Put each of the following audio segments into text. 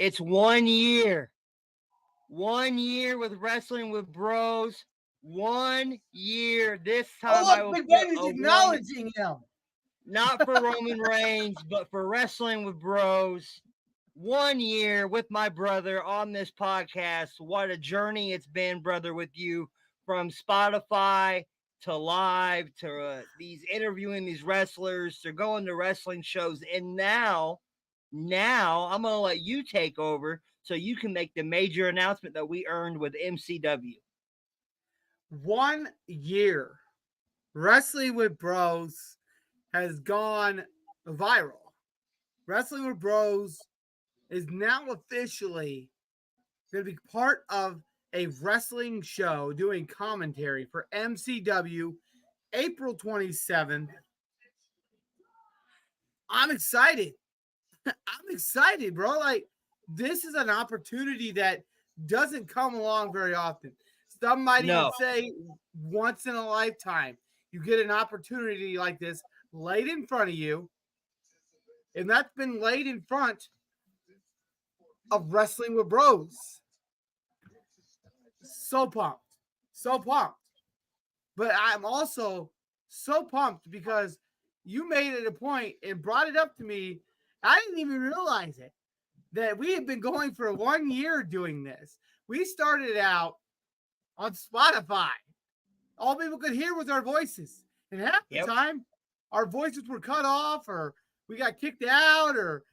It's 1 year. 1 year with Wrestling with Bros. 1 year. This time Oh, I look, will Big put Baby's a 1, acknowledging him. not for Roman Reigns, but for Wrestling with Bros. 1 year with my brother on this podcast. What a journey it's been, brother, with you from Spotify to live to these interviewing these wrestlers to going to wrestling shows. And now I'm going to let you take over so you can make the major announcement that we earned with MCW. 1 year. Wrestling with Bros has gone viral. Wrestling with Bros is now officially going to be part of a wrestling show doing commentary for MCW April 27th. I'm excited. I'm excited, bro. Like, this is an opportunity that doesn't come along very often. Some might even say once in a lifetime. You get an opportunity like this laid in front of you, and that's been laid in front of Wrestling with Bros. So pumped. So pumped. But I'm also so pumped because you made it a point and brought it up to me. I didn't even realize it, that we have been going for 1 year doing this. We started out on Spotify. All people could hear was our voices. And half the time, our voices were cut off, or we got kicked out, or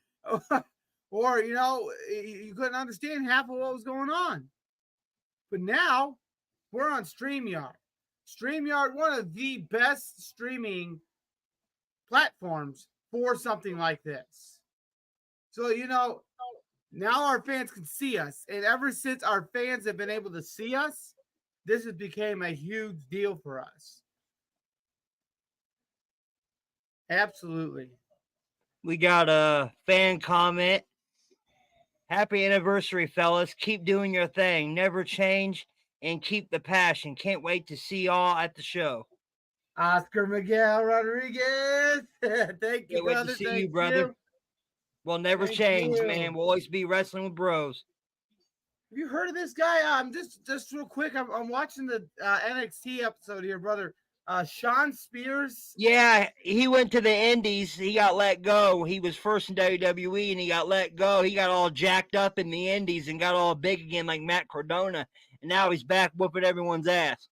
you know, you couldn't understand half of what was going on. But now we're on StreamYard. StreamYard, one of the best streaming platforms for something like this. So, you know, now our fans can see us. And ever since our fans have been able to see us, this has become a huge deal for us. Absolutely. We got a fan comment. Happy anniversary, fellas. Keep doing your thing. Never change and keep the passion. Can't wait to see y'all at the show. Oscar Miguel Rodriguez. Thank you, brother. Wait to see Thank you, brother. You. We'll never change, man. We'll always be Wrestling with Bros. Have you heard of this guy? Just real quick. I'm watching the NXT episode here, brother. Sean Spears. Yeah, he went to the Indies. He got let go. He was first in WWE and he got let go. He got all jacked up in the Indies and got all big again like Matt Cardona. And now he's back whooping everyone's ass.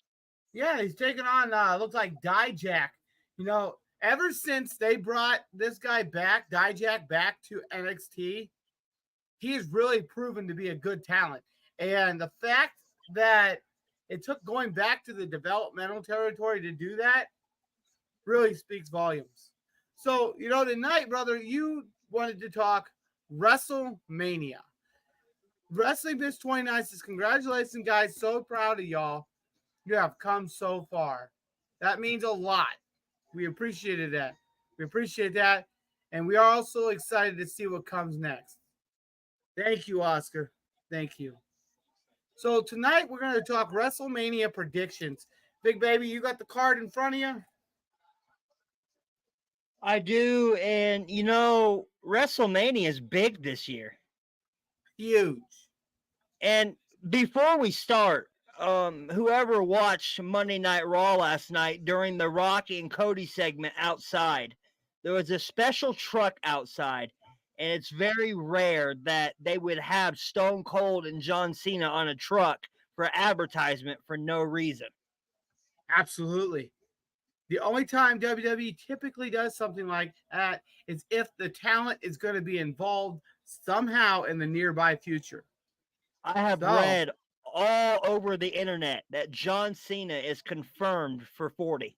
Yeah, he's taking on looks like Dijak. You know, ever since they brought this guy back, Dijak, back to NXT, he has really proven to be a good talent. And the fact that it took going back to the developmental territory to do that really speaks volumes. So, you know, tonight, brother, you wanted to talk Wrestlemania. Wrestling Biz 29 says, congratulations, guys. So proud of y'all. You have come so far. That means a lot. We appreciated that. We appreciate that. And we are also excited to see what comes next. Thank you, Oscar. Thank you. So tonight we're going to talk WrestleMania predictions. Big Baby, you got the card in front of you? I do. And, you know, WrestleMania is big this year. Huge. And before we start, whoever watched Monday Night Raw last night during the Rocky and Cody segment outside, there was a special truck outside, and it's very rare that they would have Stone Cold and John Cena on a truck for advertisement for no reason. Absolutely. The only time WWE typically does something like that is if the talent is going to be involved somehow in the nearby future. I have read all over the internet that John Cena is confirmed for 40.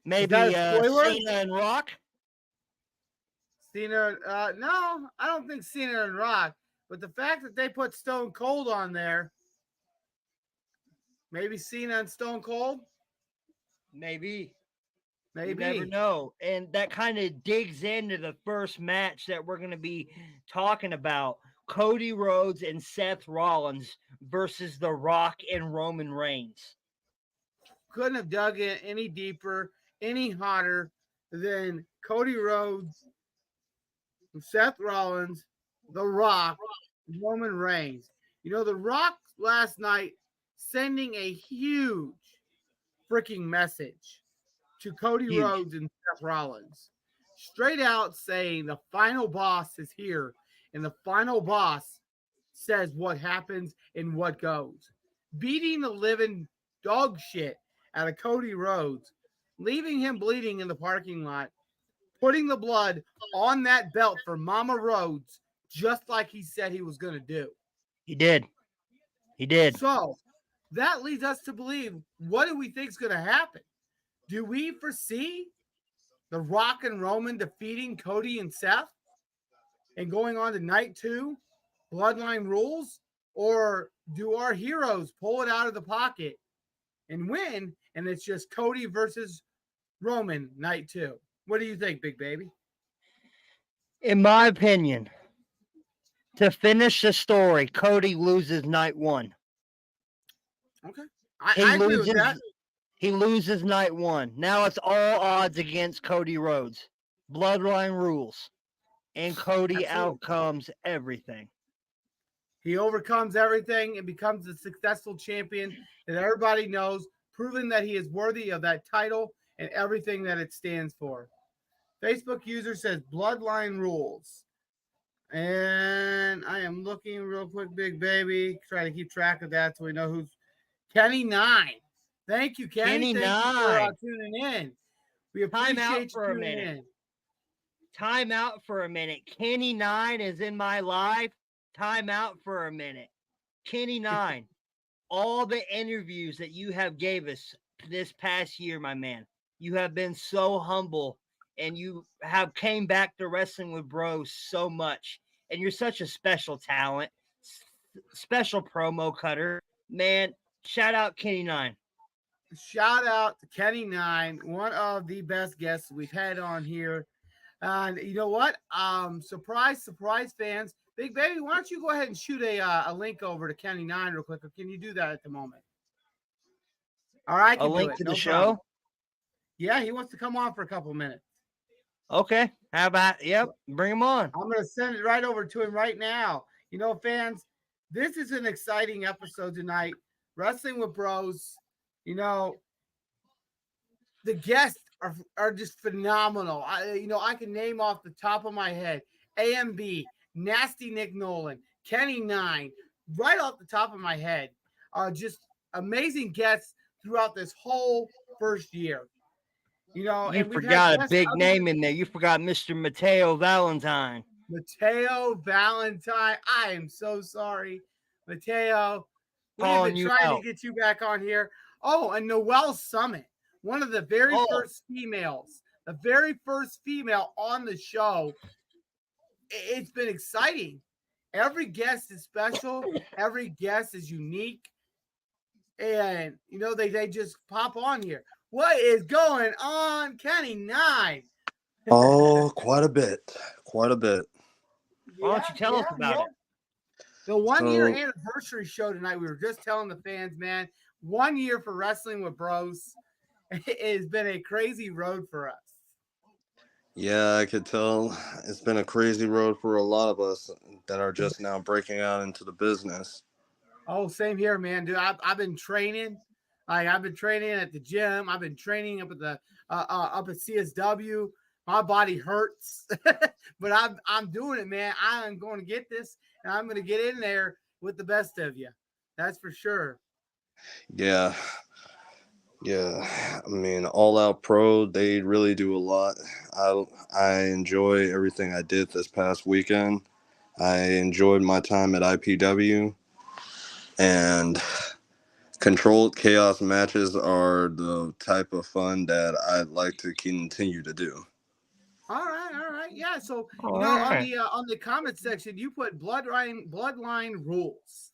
Maybe Cena and Rock? Cena, no, I don't think Cena and Rock. But the fact that they put Stone Cold on there, maybe Cena and Stone Cold? Maybe. Maybe. You never know. And that kind of digs into the first match that we're going to be talking about. Cody Rhodes and Seth Rollins versus The Rock and Roman Reigns. Couldn't have dug in any deeper, any hotter than Cody Rhodes Seth Rollins, The Rock, Roman Reigns. The Rock last night sending a huge freaking message to Cody Huge. Rhodes and Seth Rollins. Straight out saying the final boss is here, and the final boss says what happens and what goes. Beating the living dog shit out of Cody Rhodes, leaving him bleeding in the parking lot, putting the blood on that belt for Mama Rhodes, just like he said he was going to do. He did. He did. So that leads us to believe, what do we think is going to happen? Do we foresee The Rock and Roman defeating Cody and Seth and going on to night 2, Bloodline Rules? Or do our heroes pull it out of the pocket and win, and it's just Cody versus Roman night 2? What do you think, big baby? In my opinion, to finish the story, Cody loses night 1. Okay. I agree with that. He loses night 1. Now it's all odds against Cody Rhodes. Bloodline rules. And Cody outcomes everything. He overcomes everything and becomes the successful champion that everybody knows, proving that he is worthy of that title and everything that it stands for. Facebook user says Bloodline rules. And I am looking real quick, big baby. Try to keep track of that so we know who's Kenny 9. Thank you, Kenny. Thank you for tuning in. We appreciate you tuning in. Time out for a minute. Kenny 9 is in my life. Time out for a minute. Kenny 9, all the interviews that you have gave us this past year, my man, you have been so humble, and you have came back to Wrestling with Bros so much, and you're such a special talent, special promo cutter, man. Shout out Kenny 9. Shout out to Kenny 9, one of the best guests we've had on here. And you know what? Surprise, fans. Big baby, why don't you go ahead and shoot a link over to Kenny 9 real quick, or can you do that at the moment? All right, I can a link do it. to no the problem. show? Yeah, he wants to come on for a couple of minutes. Okay. How about, bring him on. I'm going to send it right over to him right now. Fans, this is an exciting episode tonight. Wrestling with Bros. The guests are just phenomenal. I can name off the top of my head AMB, Nasty Nick Nolan, Kenny 9, right off the top of my head. Just amazing guests throughout this whole first year. You forgot a big name in there. You forgot Mr. Mateo Valentine. Mateo Valentine. I am so sorry, Mateo. We have been trying to get you back on here. Oh, and Noelle Summit, one of the very first females, the very first female on the show. It's been exciting. Every guest is special. Every guest is unique. And, they just pop on here. What is going on, Kenny 9? Oh, quite a bit. Quite a bit. Why don't you tell us about it? The 1-year anniversary show tonight, we were just telling the fans, man, 1 year for Wrestling with Bros. It has been a crazy road for us. Yeah, I could tell it's been a crazy road for a lot of us that are just now breaking out into the business. Oh, same here, man, dude. I've been training. I've been training at the gym. I've been training up at the up at CSW. My body hurts, but I'm doing it, man. I am going to get this, and I'm going to get in there with the best of you. That's for sure. Yeah. I mean, All Out Pro, they really do a lot. I enjoy everything I did this past weekend. I enjoyed my time at IPW, and controlled chaos matches are the type of fun that I'd like to continue to do. All right. Yeah. So on the comment section, you put bloodline rules.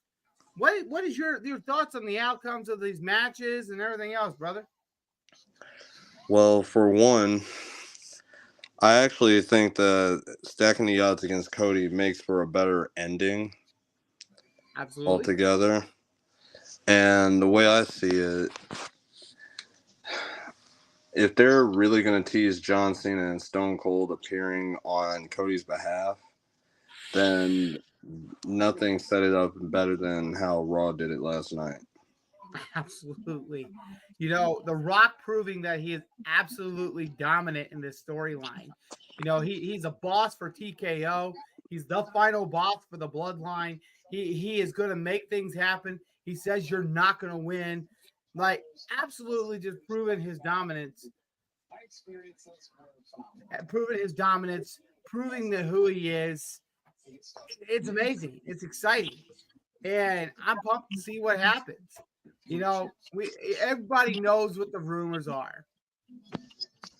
What is your thoughts on the outcomes of these matches and everything else, brother? Well, for one, I actually think that stacking the odds against Cody makes for a better ending. Absolutely. Altogether. And the way I see it, if they're really going to tease John Cena and Stone Cold appearing on Cody's behalf, then nothing set it up better than how Raw did it last night. Absolutely. You know, The Rock proving that he is absolutely dominant in this storyline. You know, he's a boss for TKO. He's the final boss for the bloodline. He is going to make things happen. He says you're not going to win. Like, absolutely just proving his dominance. Proving that who he is. It's amazing. It's exciting. And I'm pumped to see what happens. You know, everybody knows what the rumors are.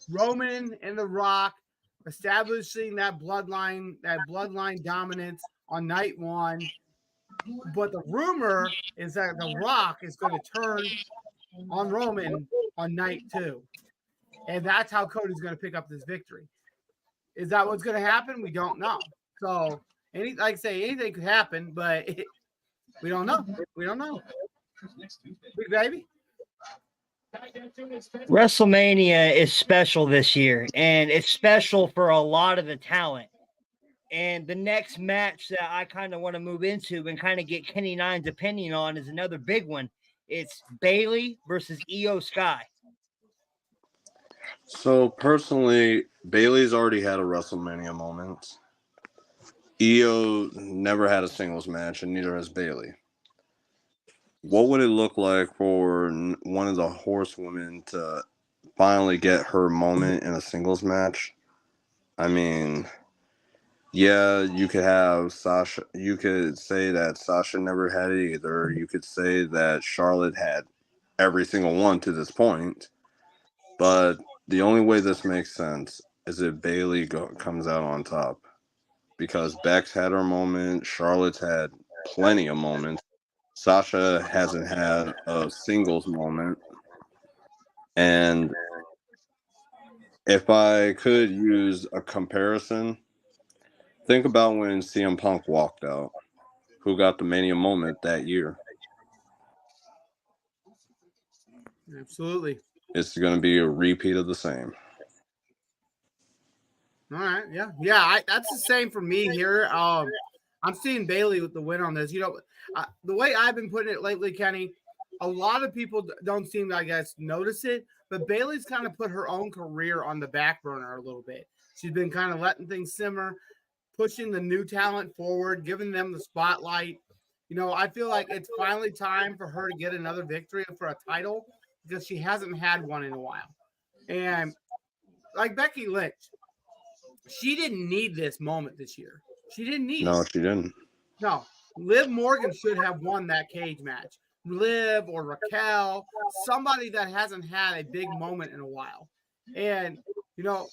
Roman and The Rock establishing that bloodline dominance on night one. But the rumor is that The Rock is going to turn on Roman on night two. And that's how Cody's going to pick up this victory. Is that what's going to happen? We don't know. So, like I say, anything could happen, but we don't know. We don't know. Big baby. WrestleMania is special this year, and it's special for a lot of the talent. And the next match that I kind of want to move into and kind of get Kenny Nine's opinion on is another big one. It's Bayley versus Io Sky. So personally, Bayley's already had a WrestleMania moment. Io never had a singles match, and neither has Bayley. What would it look like for one of the horsewomen to finally get her moment in a singles match? I mean, yeah, you could have Sasha. You could say that Sasha never had it either. You could say that Charlotte had every single one to this point. But the only way this makes sense is if Bayley comes out on top. Because Bex had her moment. Charlotte's had plenty of moments. Sasha hasn't had a singles moment. And if I could use a comparison, think about when CM Punk walked out. Who got the Mania moment that year? Absolutely. It's going to be a repeat of the same. All right. Yeah. That's the same for me here. I'm seeing Bayley with the win on this. You know, the way I've been putting it lately, Kenny, a lot of people don't seem to, I guess, notice it, but Bayley's kind of put her own career on the back burner a little bit. She's been kind of letting things simmer, pushing the new talent forward, giving them the spotlight. You know, I feel like it's finally time for her to get another victory for a title because she hasn't had one in a while. And like Becky Lynch, she didn't need this moment this year. She didn't need it. No, she didn't. No, Liv Morgan should have won that cage match. Liv or Raquel, somebody that hasn't had a big moment in a while. And, you know,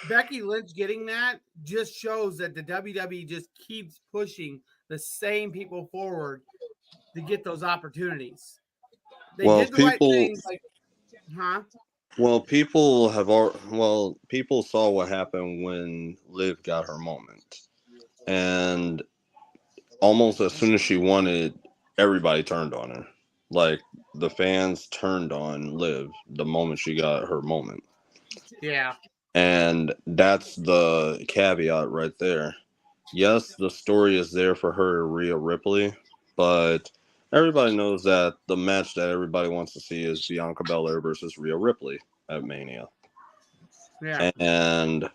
Becky Lynch getting that just shows that the WWE just keeps pushing the same people forward to get those opportunities. They did the right things. Well, people saw what happened when Liv got her moment. And almost as soon as she won it, everybody turned on her. Like, the fans turned on Liv the moment she got her moment. Yeah. And that's the caveat right there. Yes, the story is there for her, Rhea Ripley, but everybody knows that the match that everybody wants to see is Bianca Belair versus Rhea Ripley at Mania. Yeah. And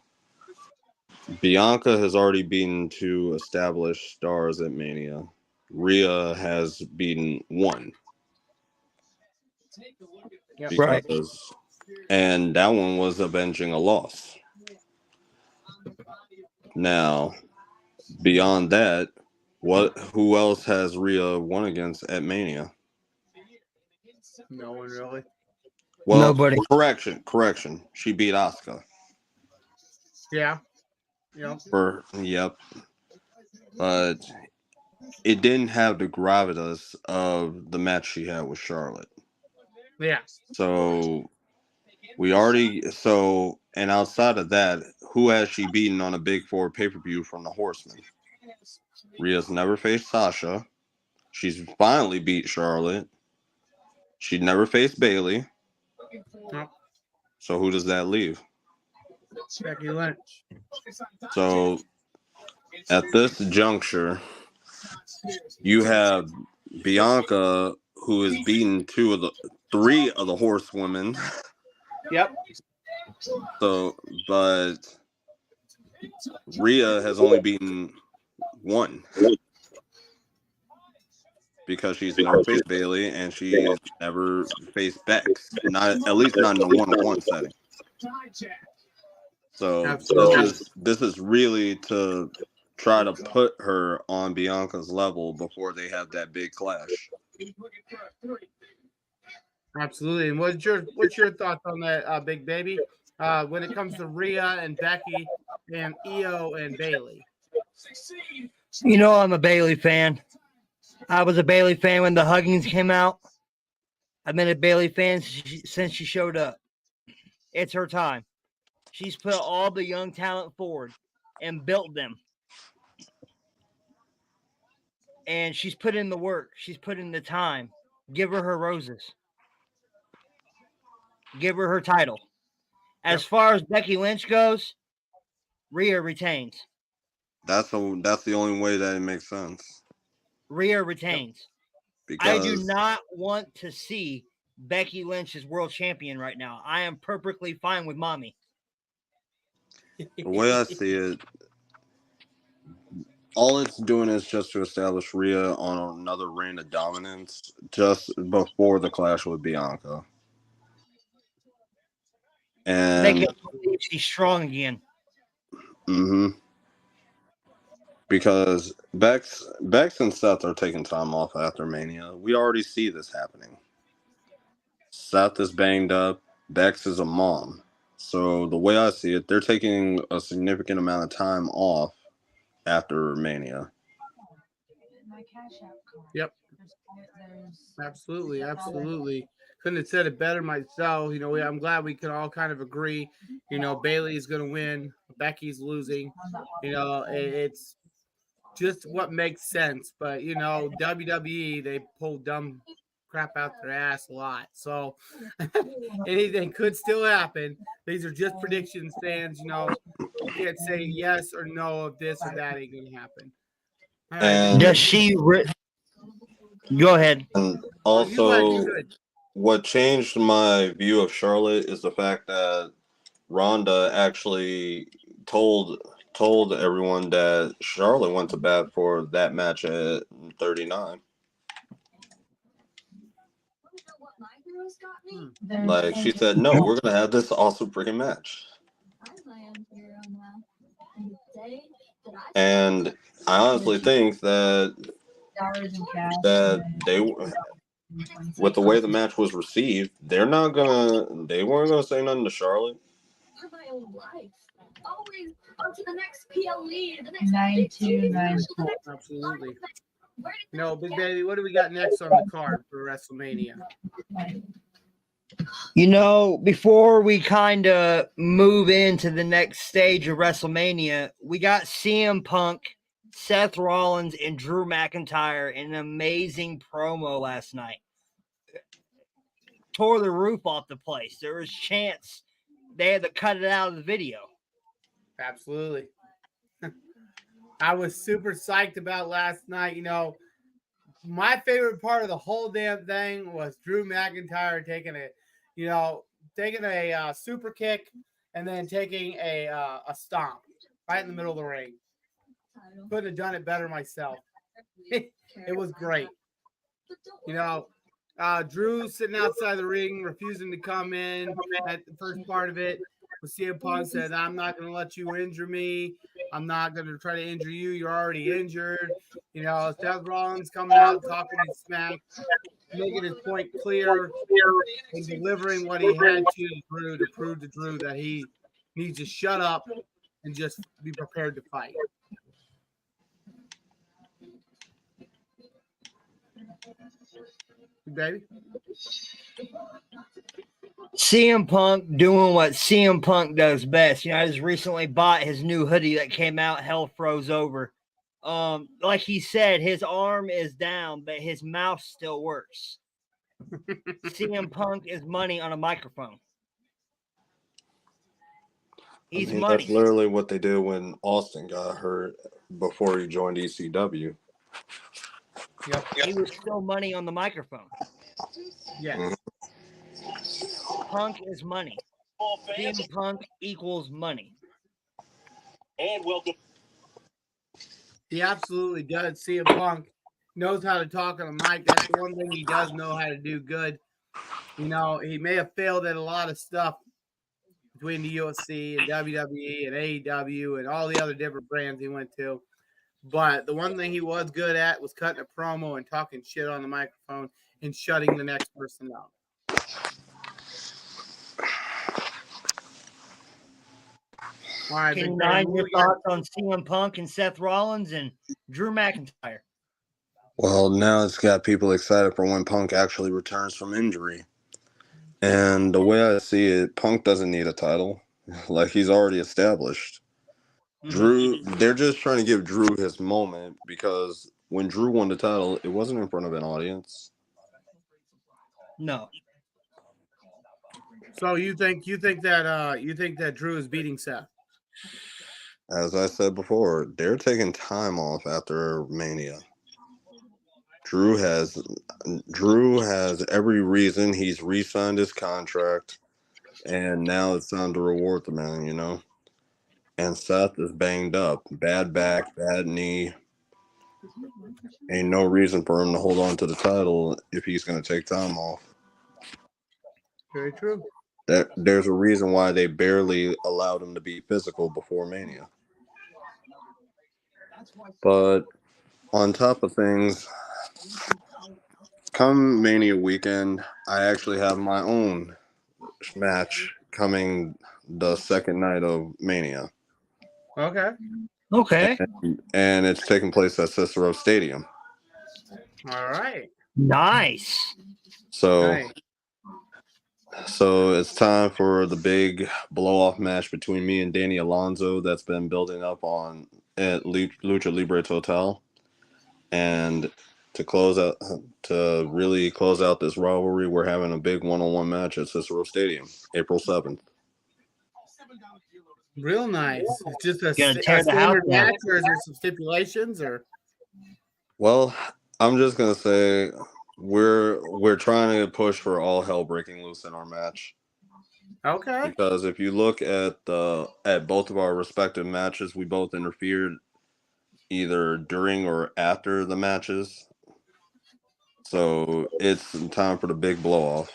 Bianca has already beaten two established stars at Mania. Rhea has beaten one. Yep. Because, and that one was avenging a loss. Now, beyond that, who else has Rhea won against at Mania? No one really. Well, nobody. Correction. She beat Asuka. Yeah. Yep. Yep. But it didn't have the gravitas of the match she had with Charlotte. Yeah. So and outside of that, who has she beaten on a Big Four pay-per-view from the Horsemen? Rhea's never faced Sasha. She's finally beat Charlotte. She'd never faced Bayley. Nope. So who does that leave? Becky Lynch. So at this juncture, you have Bianca, who has beaten three of the horsewomen. Yep. So, but Rhea has only beaten one because she's never faced Bayley and she's never faced Bex. Not at least not in a 1-on-1 setting. So this is really to try to put her on Bianca's level before they have that big clash. Absolutely. And what's your thoughts on that, Big Baby? When it comes to Rhea and Becky and Io and Bayley. You know, I'm a Bayley fan. I was a Bayley fan when the Huggins came out. I've been a Bayley fan since she showed up. It's her time. She's put all the young talent forward and built them. And she's put in the work. She's put in the time. Give her her roses. Give her her title. As far as Becky Lynch goes, Rhea retains. That's the only way that it makes sense. Rhea retains. Because I do not want to see Becky Lynch as world champion right now. I am perfectly fine with mommy. The way I see it, all it's doing is just to establish Rhea on another reign of dominance just before the clash with Bianca. And Make it believe she's strong again. Because Bex and Seth are taking time off after Mania. We already see this happening. Seth is banged up. Bex is a mom. So the way I see it, they're taking a significant amount of time off after Mania. Yep. Absolutely. Couldn't have said it better myself. You know, I'm glad we could all kind of agree. You know, Bayley's going to win. Becky's losing. You know, it's just what makes sense. But, you know, WWE, they pull dumb crap out their ass a lot. So anything could still happen. These are just predictions, fans. You know, you can't say yes or no if this or that ain't going to happen. All right, And does she... Go ahead. And also, what changed my view of Charlotte is the fact that Ronda actually told everyone that Charlotte went to bat for that match at 39. Like, she said, no, we're going to have this awesome freaking match. And I honestly think that they, with the way the match was received, they weren't gonna say nothing to Charlotte. For my own life. Always on to the next PLE, the next 9-2-9-4. Absolutely. No, Big Baby, what do we got next on the card for WrestleMania? You know, before we kind of move into the next stage of WrestleMania, we got CM Punk, Seth Rollins, and Drew McIntyre in an amazing promo last night. Tore the roof off the place. There was chants they had to cut it out of the video. Absolutely. I was super psyched about last night. You know, my favorite part of the whole damn thing was Drew McIntyre taking a super kick and then taking a stomp right in the middle of the ring. Couldn't have done it better myself. It was great. You know, Drew sitting outside the ring, refusing to come in at the first part of it. CM Punk said, I'm not going to let you injure me. I'm not going to try to injure you. You're already injured. You know, Seth Rollins coming out, talking his smack, making his point clear, and delivering what he had to Drew to prove to Drew that he needs to shut up and just be prepared to fight. Baby? CM Punk doing what CM Punk does best. You know, I just recently bought his new hoodie that came out. Hell froze over. Like he said, his arm is down, but his mouth still works. CM Punk is money on a microphone. He's that's money. literally what they did when Austin got hurt before he joined ECW. Yep. He was still money on the microphone. Yes. Punk is money. CM Punk equals money. And welcome. He absolutely does. CM Punk knows how to talk on a mic. That's the one thing he does know how to do good. You know, he may have failed at a lot of stuff between the UFC and WWE and AEW and all the other different brands he went to. But the one thing he was good at was cutting a promo and talking shit on the microphone and shutting the next person up. All right, Kenny Big Nine, Ben, your thoughts on CM Punk and Seth Rollins and Drew McIntyre? Well, now it's got people excited for when Punk actually returns from injury. And the way I see it, Punk doesn't need a title. Like, he's already established. Drew, they're just trying to give Drew his moment because when Drew won the title, it wasn't in front of an audience. No. So you think that Drew is beating Seth? As I said before, they're taking time off after Mania. Drew has every reason. He's re-signed his contract, and now it's time to reward the man, you know. And Seth is banged up, bad back, bad knee. Ain't no reason for him to hold on to the title if he's going to take time off. Very true. There's a reason why they barely allowed him to be physical before Mania. But on top of things, come Mania weekend, I actually have my own match coming the second night of Mania. Okay. Okay. And it's taking place at Cicero Stadium. All right. Nice. So Nice. So it's time for the big blow-off match between me and Danny Alonso that's been building up on at Lucha Libre Total. And to really close out this rivalry, we're having a big one-on-one match at Cicero Stadium, April 7th. Real nice. It's just a Gonna tear the house standard down. match, or is there some stipulations? Or Well, I'm just gonna say we're trying to push for all hell breaking loose in our match. okay, Because if you look at both of our respective matches, we both interfered either during or after the matches. So it's time for the big blow off.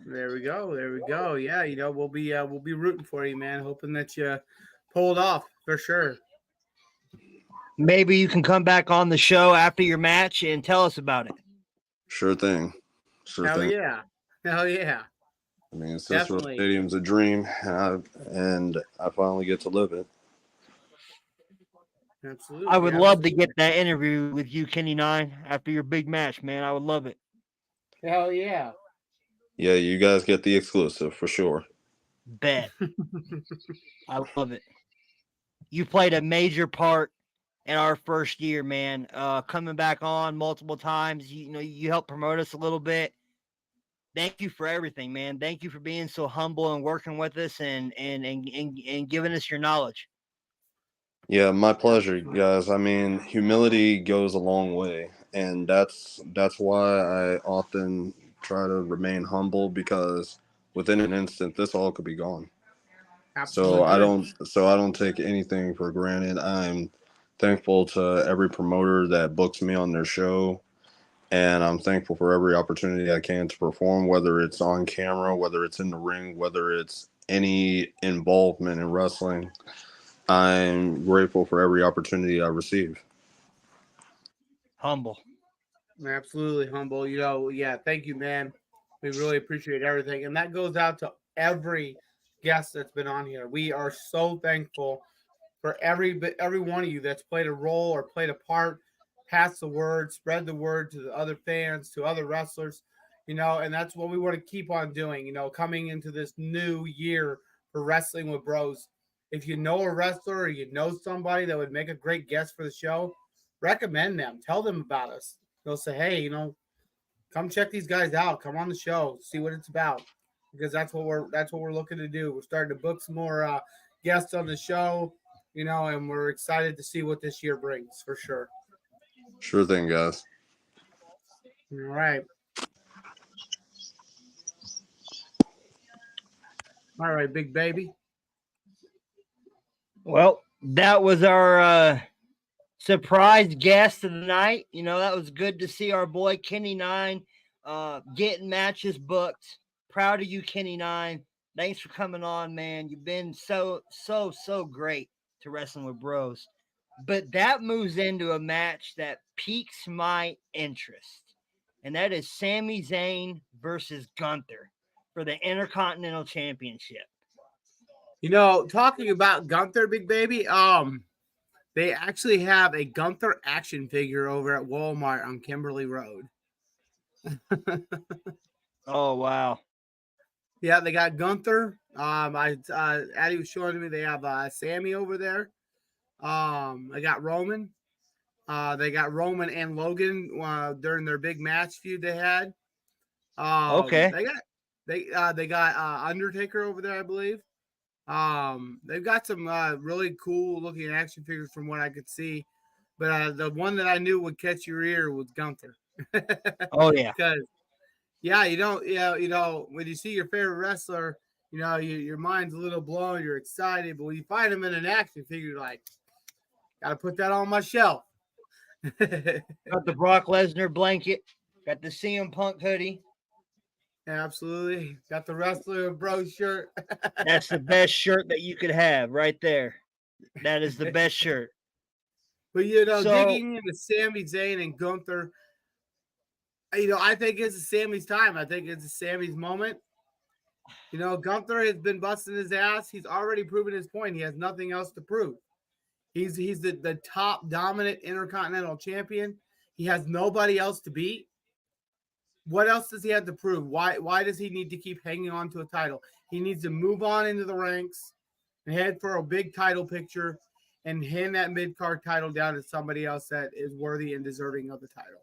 there we go. There we go. Yeah, you know we'll be rooting for you, man. Hoping that you pull it off for sure. Maybe you can come back on the show after your match and tell us about it. Sure thing. Hell yeah. Hell yeah. I mean, Cicero Definitely. Stadium's a dream, and I finally get to live it. Absolutely. I would love to get that interview with you, Kenny Nine, after your big match, man. I would love it. Hell yeah. Yeah, you guys get the exclusive for sure. Bet. I love it. You played a major part in our first year, man. Coming back on multiple times. You know, you helped promote us a little bit. Thank you for everything, man. Thank you for being so humble and working with us and giving us your knowledge. Yeah, my pleasure, guys. I mean, humility goes a long way, and that's why I often try to remain humble because within an instant, this all could be gone. Absolutely. So I don't take anything for granted. I'm thankful to every promoter that books me on their show, and I'm thankful for every opportunity I can to perform, whether it's on camera, whether it's in the ring, whether it's any involvement in wrestling. I'm grateful for every opportunity I receive. Humble. Absolutely humble. You know, yeah, thank you, man. We really appreciate everything. And that goes out to every guest that's been on here. We are so thankful for every one of you that's played a role or played a part, pass the word, spread the word to the other fans, to other wrestlers, you know, and that's what we want to keep on doing, you know, coming into this new year for Wrestling with Bros. If you know a wrestler or you know somebody that would make a great guest for the show, recommend them. Tell them about us. They'll say, hey, you know, come check these guys out. Come on the show, see what it's about, because that's what we're looking to do. We're starting to book some more guest on the show, and we're excited to see what this year brings for sure. Sure thing, guys. All right. All right, big baby. Well, that was our surprise guest of the night. That was good to see our boy Kenny Nine getting matches booked. Proud of you, Kenny Nine. Thanks for coming on, man. You've been so great to Wrestling with Bros. But that moves into a match that piques my interest, and that is Sami Zayn versus Gunther for the Intercontinental Championship. Talking about Gunther, big baby, they actually have a Gunther action figure over at Walmart on Kimberly Road. Oh, wow. Yeah, they got Gunther. Addie was showing me they have Sammy over there. They got Roman. They got Roman and Logan during their big match feud they had. Okay. They got Undertaker over there, I believe. They've got some really cool looking action figures from what I could see, but the one that I knew would catch your ear was Gunther. Oh yeah, because when you see your favorite wrestler, your mind's a little blown, you're excited, but when you find him in an action figure, you're like, gotta put that on my shelf. got the Brock Lesnar blanket, got the CM Punk hoodie. Absolutely. Got the Wrestler Bro shirt. That's the best shirt that you could have right there. That is the best shirt. But, digging into Sami Zayn and Gunther, I think it's Sammy's time. I think it's Sammy's moment. Gunther has been busting his ass. He's already proven his point. He has nothing else to prove. He's the top dominant Intercontinental Champion. He has nobody else to beat. What else does he have to prove? Why does he need to keep hanging on to a title? He needs to move on into the ranks and head for a big title picture and hand that mid-card title down to somebody else that is worthy and deserving of the title.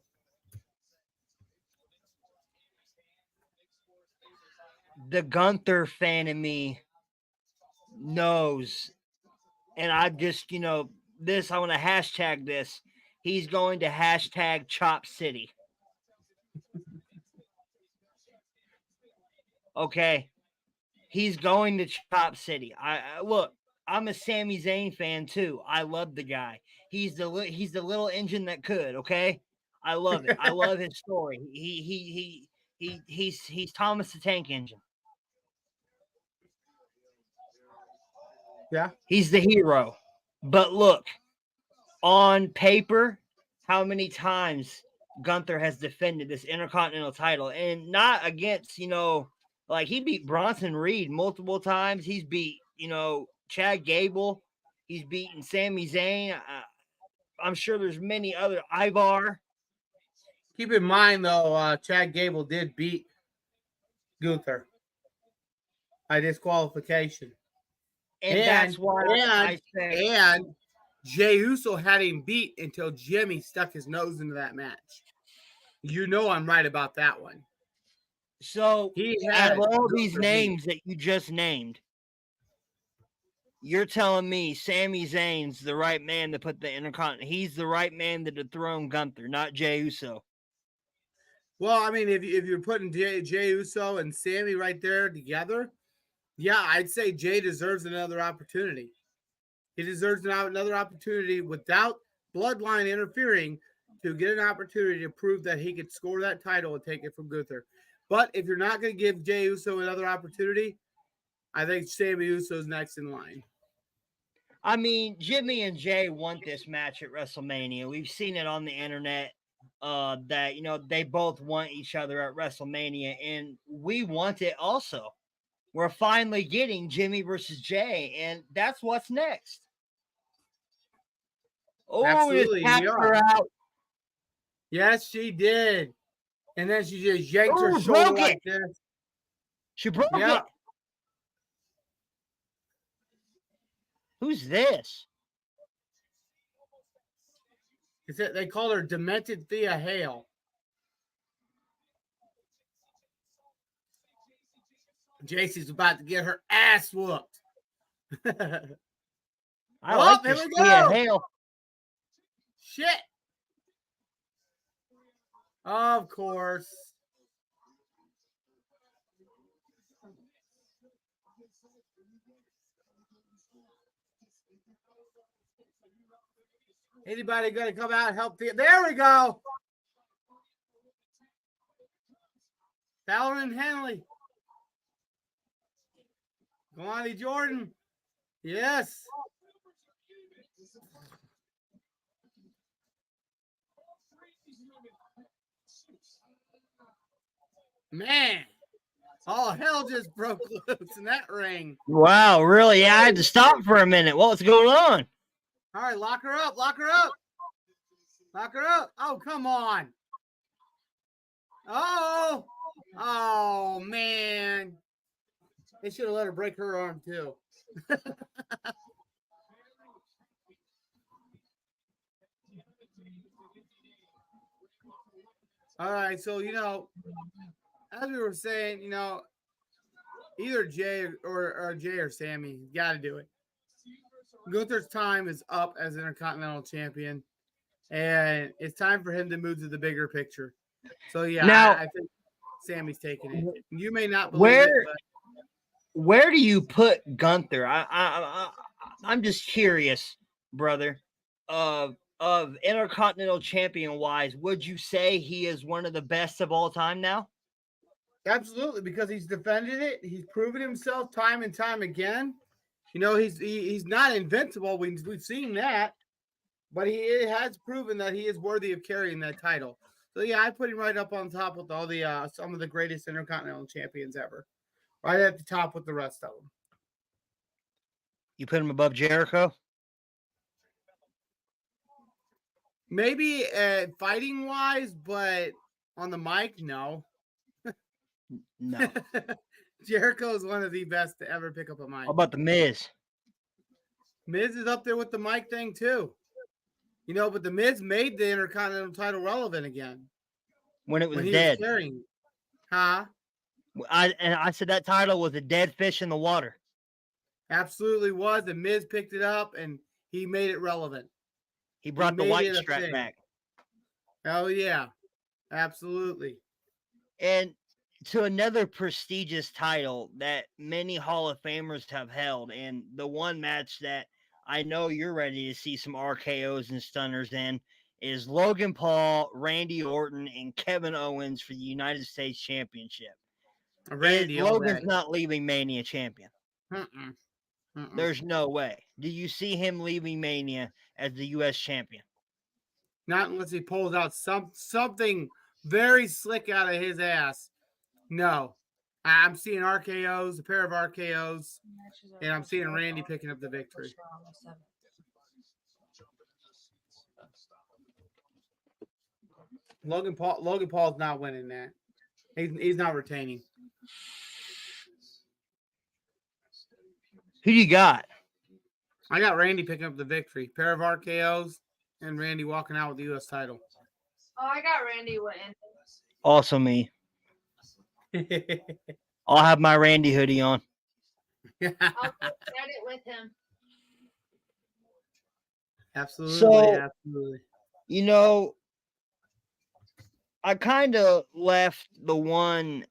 The Gunther fan in me knows, and I just, I want to hashtag this. He's going to hashtag Chop City. Okay. He's going to Chop City. I look, I'm a Sami Zayn fan too. I love the guy. He's the little engine that could, okay? I love it. I love his story. He's Thomas the Tank Engine. Yeah. He's the hero. But look, on paper, how many times Gunther has defended this Intercontinental title, and not against, like he beat Bronson Reed multiple times. He's beat, Chad Gable. He's beaten Sami Zayn. I'm sure there's many other. Ivar. Keep in mind, though, Chad Gable did beat Gunther by disqualification. And that's why I say. And Jey Uso had him beat until Jimmy stuck his nose into that match. I'm right about that one. So, out of all these names that you just named, you're telling me Sami Zayn's the right man to put the Intercontinental. He's the right man to dethrone Gunther, not Jey Uso. Well, I mean, if you're putting Jey Uso and Sami right there together, yeah, I'd say Jey deserves another opportunity. He deserves another opportunity without Bloodline interfering to get an opportunity to prove that he could score that title and take it from Gunther. But if you're not going to give Jey Uso another opportunity, I think Sami Uso's next in line. I mean, Jimmy and Jay want this match at WrestleMania. We've seen it on the internet that, they both want each other at WrestleMania, and we want it also. We're finally getting Jimmy versus Jay, and that's what's next. Oh, absolutely. Just her out. Yes, she did. And then she just yanked her shoulder like this. She broke it. Who's this? They call her Demented Thea Hale. JC's about to get her ass whooped. I like here this. we Yeah, go. hell. Shit. Of course. Anybody gonna come out and help? There we go. Fowler and Henley. Kalani Jordan. Yes. Man. All hell just broke loose in that ring. Wow, really? Yeah, I had to stop for a minute. What's going on? All right, lock her up. Lock her up. Lock her up. Oh, come on. Oh. Oh, man. They should have let her break her arm, too. All right, so, as we were saying, either Jay or Jay or Sammy, got to do it. Gunther's time is up as Intercontinental Champion, and it's time for him to move to the bigger picture. So, yeah, Now, I think Sammy's taking it. You may not believe it, but where do you put Gunther? I'm just curious, brother. Of Intercontinental Champion wise, would you say he is one of the best of all time now? absolutely, because he's defended it. He's proven himself time and time again. He's not invincible. We've seen that, but he has proven that he is worthy of carrying that title. So yeah, I put him right up on top with all the some of the greatest Intercontinental Champions ever, right at the top with the rest of them. You put him above Jericho? Maybe fighting wise, but on the mic, no. No. Jericho is one of the best to ever pick up a mic. How about the Miz? Miz is up there with the mic thing too. But the Miz made the Intercontinental title relevant again. When it was When he dead. was carrying. Huh? I said that title was a dead fish in the water. Absolutely was. The Miz picked it up and he made it relevant. He brought the made white it a strap thing. back. Oh yeah. Absolutely. And to another prestigious title that many Hall of Famers have held, and the one match that I know you're ready to see some RKOs and stunners in is Logan Paul, Randy Orton, and Kevin Owens for the United States Championship. Randy, Logan's not leaving Mania champion. Mm-mm. Mm-mm. There's no way. Do you see him leaving Mania as the U.S. champion? Not unless he pulls out something very slick out of his ass. No. I'm seeing RKOs, a pair of RKOs, and I'm seeing Randy picking up the victory. Logan Paul's not winning that. He's not retaining. Who you got? I got Randy picking up the victory. Pair of RKOs and Randy walking out with the U.S. title. Oh, I got Randy winning. Also me. I'll have my Randy hoodie on. I'll get it with him. Absolutely. I kind of left the one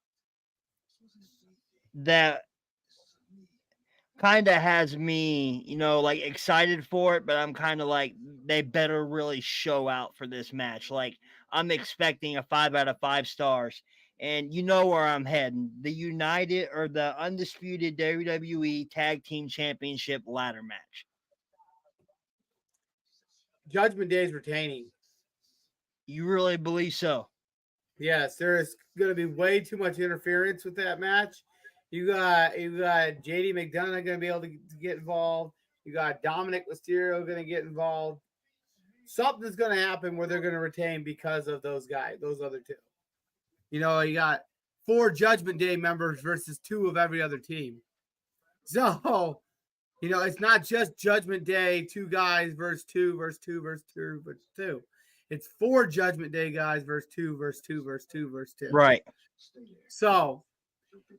that kind of has me, excited for it, but I'm kind of like, they better really show out for this match. Like, I'm expecting a 5 out of 5 stars. And you know where I'm heading. The the undisputed WWE Tag Team Championship ladder match. Judgment Day is retaining. You really believe so? Yes, there is going to be way too much interference with that match. You got JD McDonough going to be able to get involved. You got Dominic Mysterio going to get involved. Something's going to happen where they're going to retain because of those guys, those other two. You got 4 Judgment Day members versus 2 of every other team. So, it's not just Judgment Day, 2 guys versus 2 versus 2 versus 2 versus 2. It's 4 Judgment Day guys versus 2 versus 2 versus 2 versus 2. Right. So,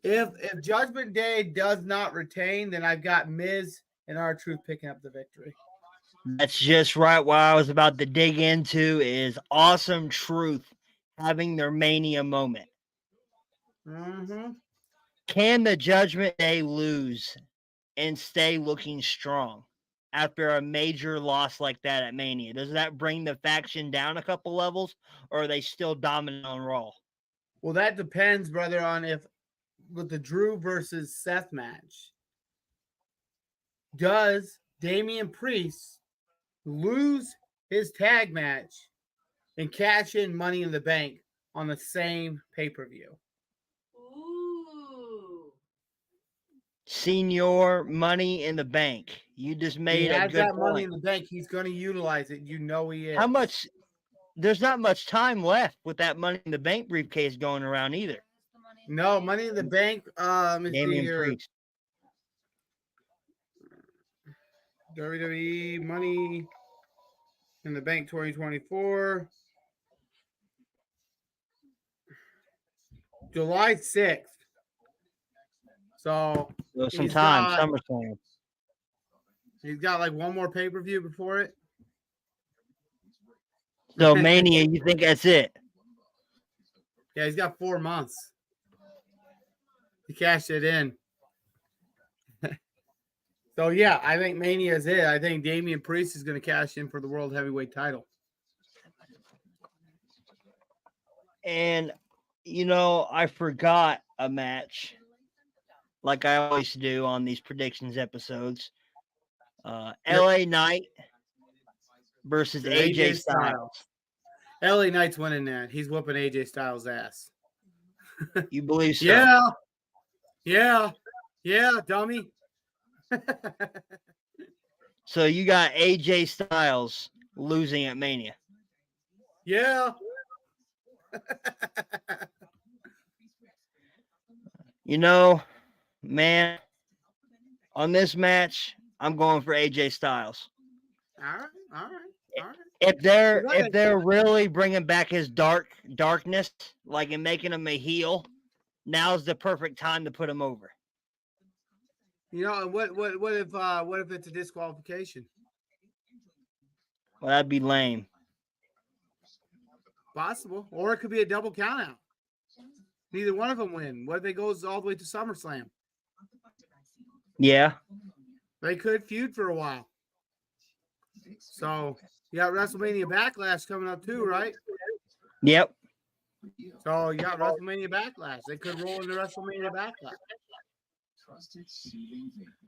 if Judgment Day does not retain, then I've got Miz and R-Truth picking up the victory. That's just right. What I was about to dig into is Awesome Truth having their Mania moment. Mm-hmm. Can the Judgment Day lose and stay looking strong after a major loss like that at Mania? Does that bring the faction down a couple levels, or are they still dominant on Raw? Well, that depends, brother, on if with the Drew versus Seth match, does Damian Priest lose his tag match and cash in Money in the Bank on the same pay-per-view? Ooh. Senior Money in the Bank. You just He made a has good that Money point. in the Bank. He's going to utilize it. You know he is. How much? There's not much time left with that Money in the Bank briefcase going around either. No, Money in the Bank. Let's see Damian here. Priest. WWE Money in the Bank 2024. July 6th. So Some he's time, got- SummerSlam. he's got like one more pay-per-view before it. So Mania, you think that's it? Yeah, he's got 4 months. He cashed it in. So yeah, I think Mania is it. I think Damian Priest is going to cash in for the World Heavyweight title. And you know, I forgot a match, like I always do on these predictions episodes. LA Knight versus AJ Styles. LA Knight's winning that. He's whooping AJ Styles' ass. You believe so? Yeah, dummy. So you got AJ Styles losing at Mania. Yeah. You know, man, on this match, I'm going for AJ Styles. All right. If they're really bringing back his darkness, like and making him a heel, now's the perfect time to put him over. You know, what if it's a disqualification? Well, that'd be lame. Possible. Or it could be a double countout. Neither one of them win. What if it goes all the way to SummerSlam? Yeah. They could feud for a while. So you got WrestleMania Backlash coming up too, right? Yep. So you got WrestleMania Backlash. They could roll into WrestleMania Backlash.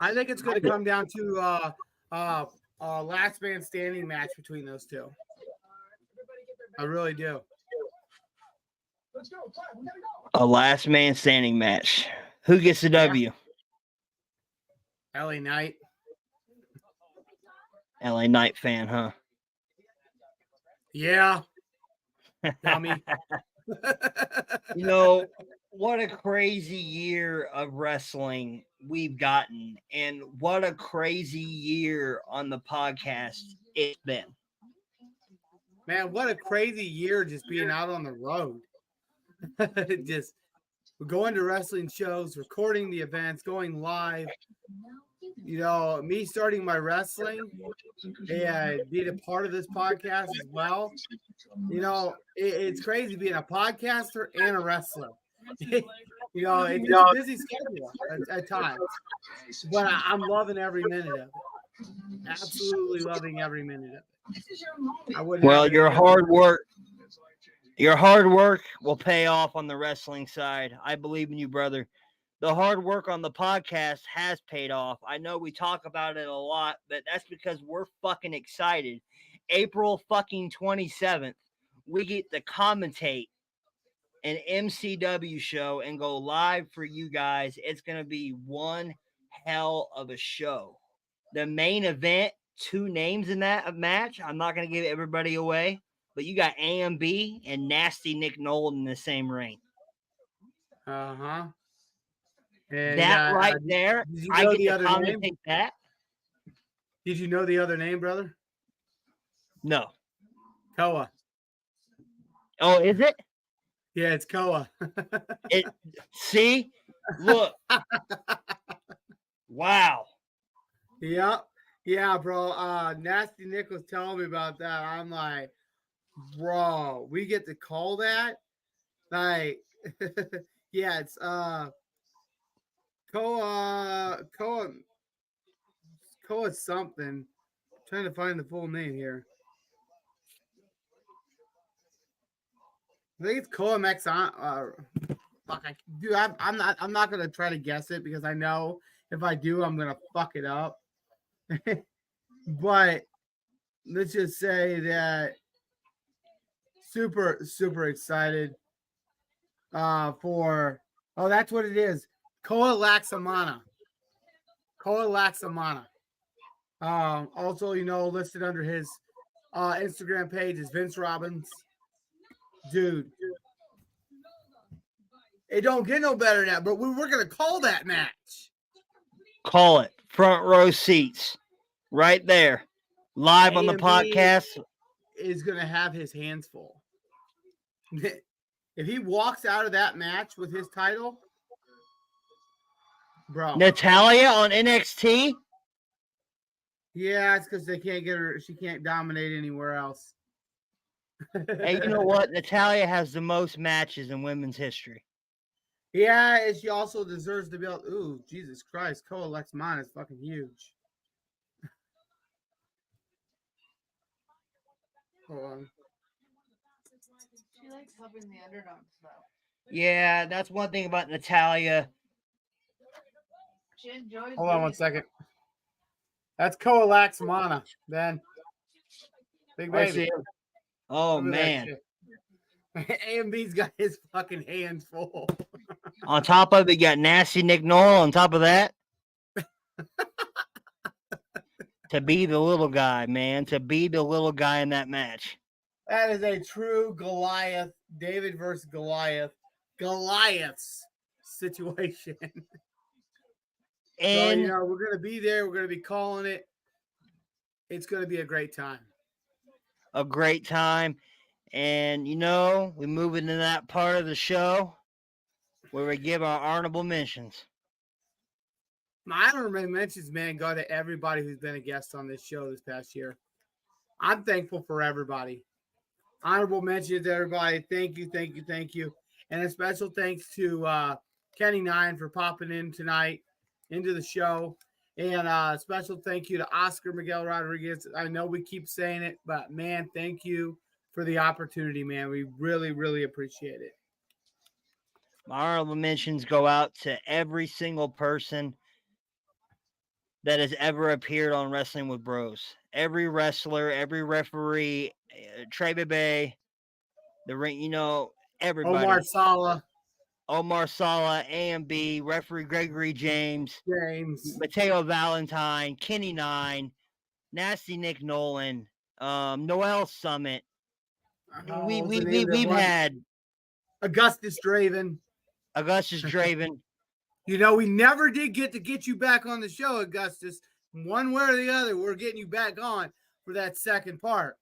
I think it's going to come down to last man standing match between those two. I really do. A last man standing match. Who gets the W? LA Knight. LA Knight fan, huh? Yeah. Dummy. You know, what a crazy year of wrestling we've gotten, and what a crazy year on the podcast it's been. Man, what a crazy year just being out on the road. Just going to wrestling shows, recording the events, going live. You know, me starting my wrestling and being a part of this podcast as well. You know, it's crazy being a podcaster and a wrestler. You know, it's a busy schedule at times, but I'm loving every minute of it. Absolutely loving every minute of it. I wouldn't. Well, your hard work will pay off on the wrestling side. I believe in you, brother. The hard work on the podcast has paid off. I know we talk about it a lot, but that's because we're fucking excited. April fucking 27th, we get to commentate an MCW show and go live for you guys. It's going to be one hell of a show. The main event, 2 names in that match. I'm not going to give everybody away, but you got AMB and Nasty Nick Nolan in the same ring. Uh-huh. That right there, I get to commentate that. Did you know the other name, brother? No. Koa. Oh, is it? Yeah, it's Koa. See? Look. Wow. Yeah. Yeah, bro. Nasty Nick was telling me about that. I'm like, bro, we get to call that? Like, yeah, it's Koa something. I'm trying to find the full name here. I think it's Koa Maxon. Fuck, dude, I'm not gonna try to guess it because I know if I do, I'm gonna fuck it up. But let's just say that super excited for that's what it is. Koa Laxamana. Koa Laxamana. Also, listed under his Instagram page is Vince Robbins. Dude, it don't get no better than that, but we're gonna call that match. Call it. Front row seats. Right there. Live on the A&B podcast. is gonna have his hands full. If he walks out of that match with his title, bro. Natalia on NXT. Yeah, it's because they can't get her. She can't dominate anywhere else. Hey, you know what? Natalia has the most matches in women's history. Yeah, and she also deserves to be able. Ooh, Jesus Christ. Koa Lexman is fucking huge. Hold on. She likes helping the underdogs, though. Yeah, that's one thing about Natalia. She enjoys. Hold on one second. That's Koa Laxmana, then. Big I baby. see. Oh, Look at man. that shit. A&B's got his fucking hands full. On top of it, you got Nasty Nick Noel on top of that. To be the little guy, man. To be the little guy in that match. That is a true Goliath, David versus Goliath's situation. And So, we're going to be there. We're going to be calling it. It's going to be a great time. a great time. And, we move into that part of the show where we give our honorable mentions. My honorable mentions, man, go to everybody who's been a guest on this show this past year. I'm thankful for everybody. Honorable mentions to everybody. Thank you. And a special thanks to Kenny Nine for popping in tonight into the show. And a special thank you to Oscar Miguel Rodriguez. I know we keep saying it, but man, thank you for the opportunity, man. We really, really appreciate it. My honorable mentions go out to every single person that has ever appeared on Wrestling with Bros. Every wrestler, every referee, Trey Bebe, the ring, everybody. Omar Sala, A&B, referee Gregory James, Mateo Valentine, Kenny Nine, Nasty Nick Nolan, Noel Summit. We've had Augustus Draven. We never did get to get you back on the show, Augustus. One way or the other, we're getting you back on for that second part.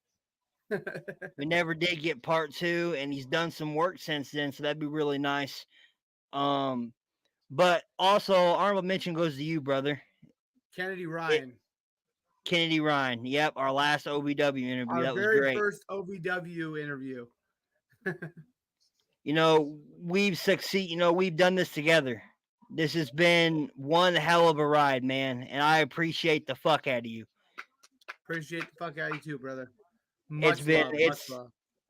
We never did get part 2, and he's done some work since then, so that'd be really nice. But also, honorable mention goes to you, brother. Kennedy Ryan. Yep, our last OVW interview. That was great. Our very first OVW interview. We've succeeded. We've done this together. This has been one hell of a ride, man, and I appreciate the fuck out of you. Appreciate the fuck out of you too, brother. Much love.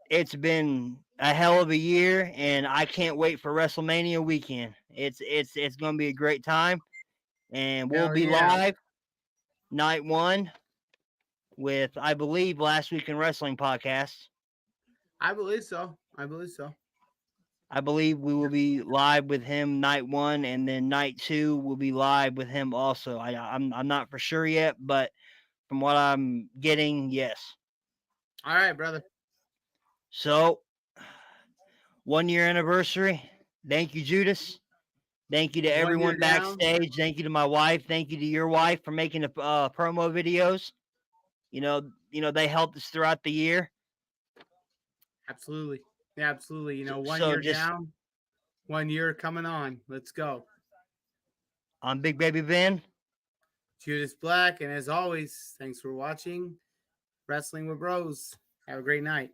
It's been a hell of a year, and I can't wait for WrestleMania weekend. It's going to be a great time, and we'll be live night 1 with, I believe, Last Week in Wrestling podcast. I believe so. I believe we will be live with him night 1, and then night 2 we'll be live with him also. I'm not for sure yet, but from what I'm getting, yes. All right, brother. So, 1 year anniversary. Thank you, Judas. Thank you to everyone backstage. Thank you to my wife. Thank you to your wife for making the promo videos. They helped us throughout the year. Absolutely. Yeah, absolutely. 1 year down, 1 year coming on. Let's go. I'm Big Baby Ben. Judas Black. And as always, thanks for watching Wrestling with Bros. Have a great night.